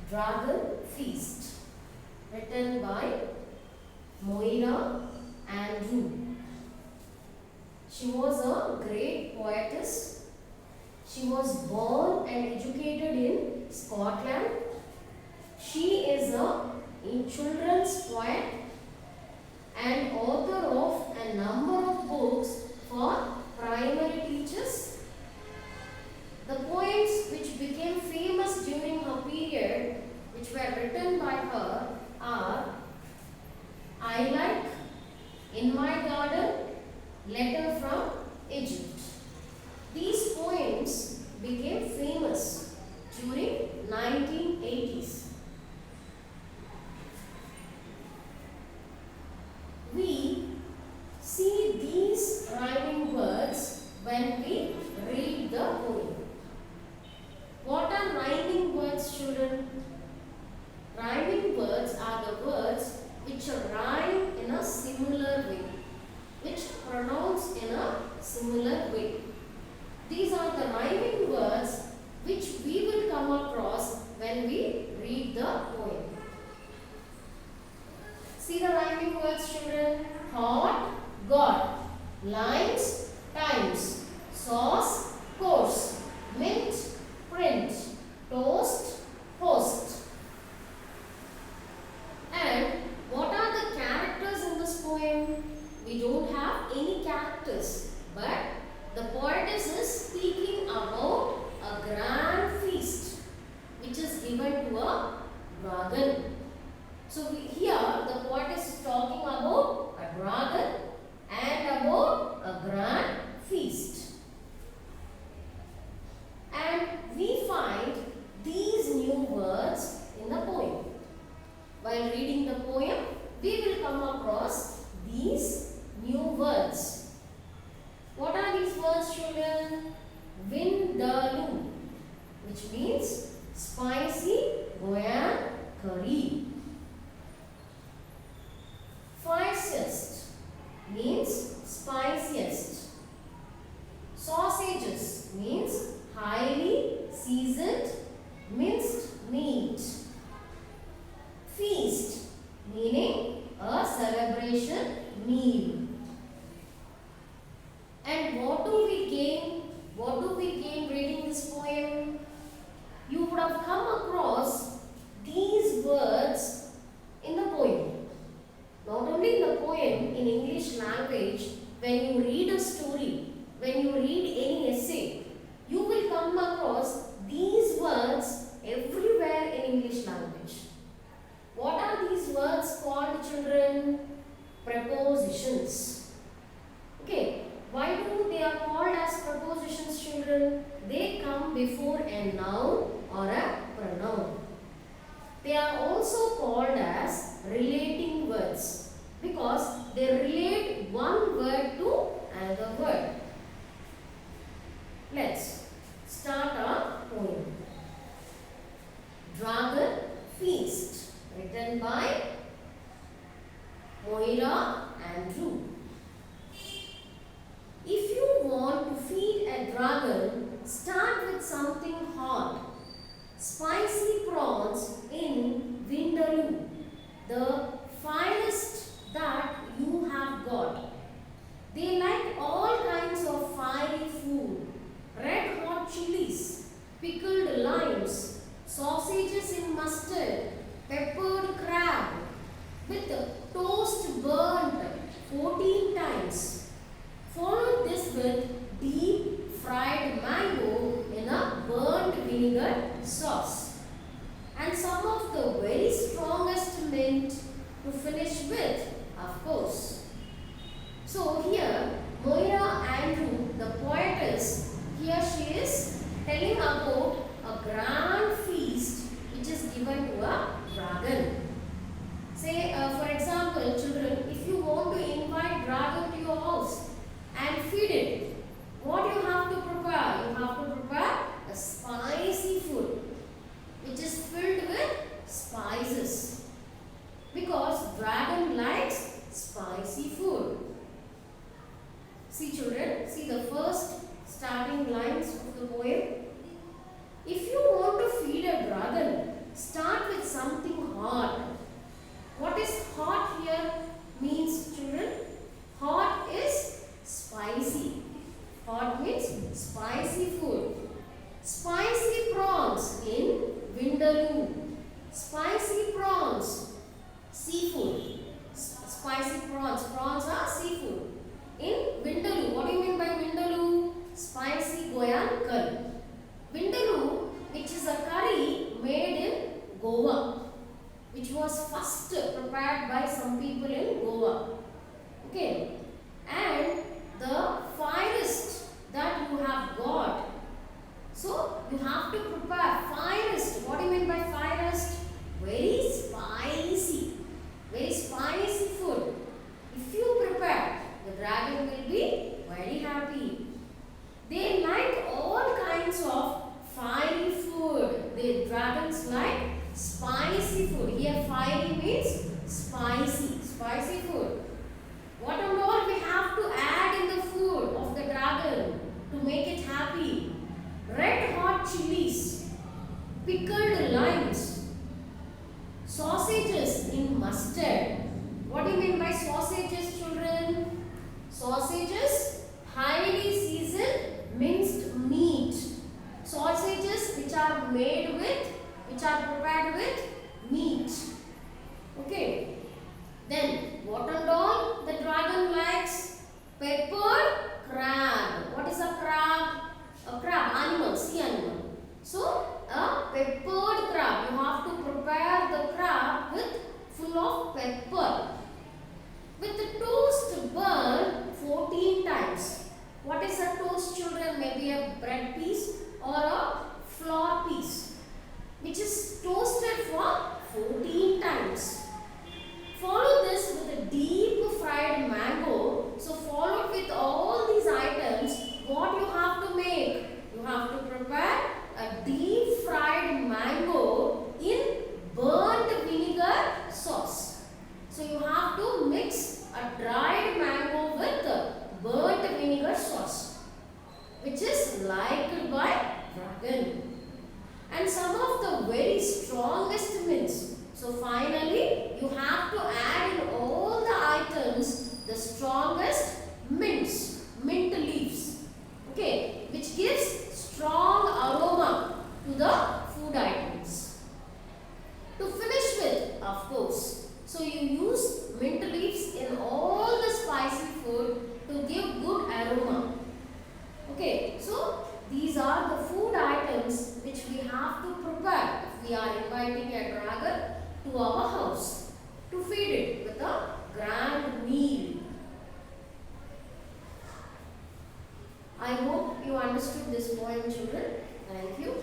Dragon Feast, written by Moira Andrew. She was a great poetess. She was born and educated in Scotland. She is a children's poet and author of a number of books for primary teachers. The poems which became famous during her period, which were written by her, are I Like, In My Garden, Letter from Egypt. These poems became famous during 1980s. We see these rhyming words when we read the poem. What are rhyming words, children? Rhyming words are the words which rhyme in a similar way, which pronounce in a similar way. These are the rhyming words which we will come across when we read the poem. See the rhyming words, children. Hot, got. Lines, times. Sauce, course. Mint, print. Toast, host. And what are the characters in this poem? We don't have any characters, but the poetess is speaking about a grand feast which is given to a dragon. So here the poetess is talking about a dragon and about a grand feast. And we find these new words in the poem. While reading the poem, we will come across these new words. What are these words, children? Vindaloo, which means spicy Goan curry. Fiercest means spiciest. Sausages means highly seasoned minced meat. Feast meaning a celebration meal. And what do we gain? What do we gain reading this poem? You would have come across these words in the poem. Not only in the poem, in English language, when you read a story, when you read any essay, you will come across these words everywhere in English language. What are these words called, children? Prepositions. Okay, why do they are called as prepositions, children? They come before a noun or a pronoun. They are also called as relating words because they relate one word to another word. Let's start our poem. Dragon Feast, written by Moira Andrew. If you want to feed a dragon, start with something hot. Spicy prawns in Vindaloo, the finest that you have got. They like all kinds of fiery food, red hot chilies, pickled limes, sausages in mustard, peppered crab, with toast burnt 14 times. Follow this with deep fried mango in a burnt vinegar sauce. And some of the very strongest mint to finish with, of course. So here, Moira Andrew, the poetess, here she is telling about a grand feast which is given to a dragon. Say, for example, children, if you want to invite dragon to your house and feed it, what you have to prepare? You have to prepare a spicy food which is filled with spices because dragon likes spicy food. See, children, see the first starting lines of the poem. If you want to vindaloo. Spicy prawns, seafood. Spicy prawns. Prawns are seafood. In vindaloo, what do you mean by vindaloo? Spicy Goan curry. Vindaloo, which is a curry made in Goa, which was first prepared by some people in Goa. Okay, and the finest that you have got. So you have to prepare finest. What do you mean by finest? Very spicy. Very spicy food. If you prepare, the dragon will be very happy. They like all kinds of fiery food. The dragons like spicy food. Here fiery means spicy. Spicy food. What and all we have to add in the food of the dragon to make it happy? Red hot chilies, pickled limes, sausages in mustard. What do you mean by sausages, children? Sausages, highly seasoned minced meat. Sausages which are prepared with meat. Okay. Then, what and all the dragon likes? Peppered crab. What is a crab? A crab, animal, sea animal. So, a peppered crab. You have to prepare the crab with full of pepper. With the toast burn 14 times. What is a toast, children? Maybe a bread piece or a flour piece, which is toasted for 14 times. Follow this with a deep fried mango. So followed with all these items, what you have to make? You have to prepare a deep fried mango in burnt vinegar sauce. So you have to mix a dried mango with burnt vinegar sauce, which is liked by dragon. And some of the very strongest mints. So finally, you have to add in all the items the strongest mints, mint leaves, okay, which gives strong aroma to the food items. To finish with, of course, so you use mint leaves in all the spicy food to give good aroma. Okay, so these are the food items which we have to prepare if we are inviting a dragon to our house to feed it with a grand meal. I hope you understood this poem, children. Thank you.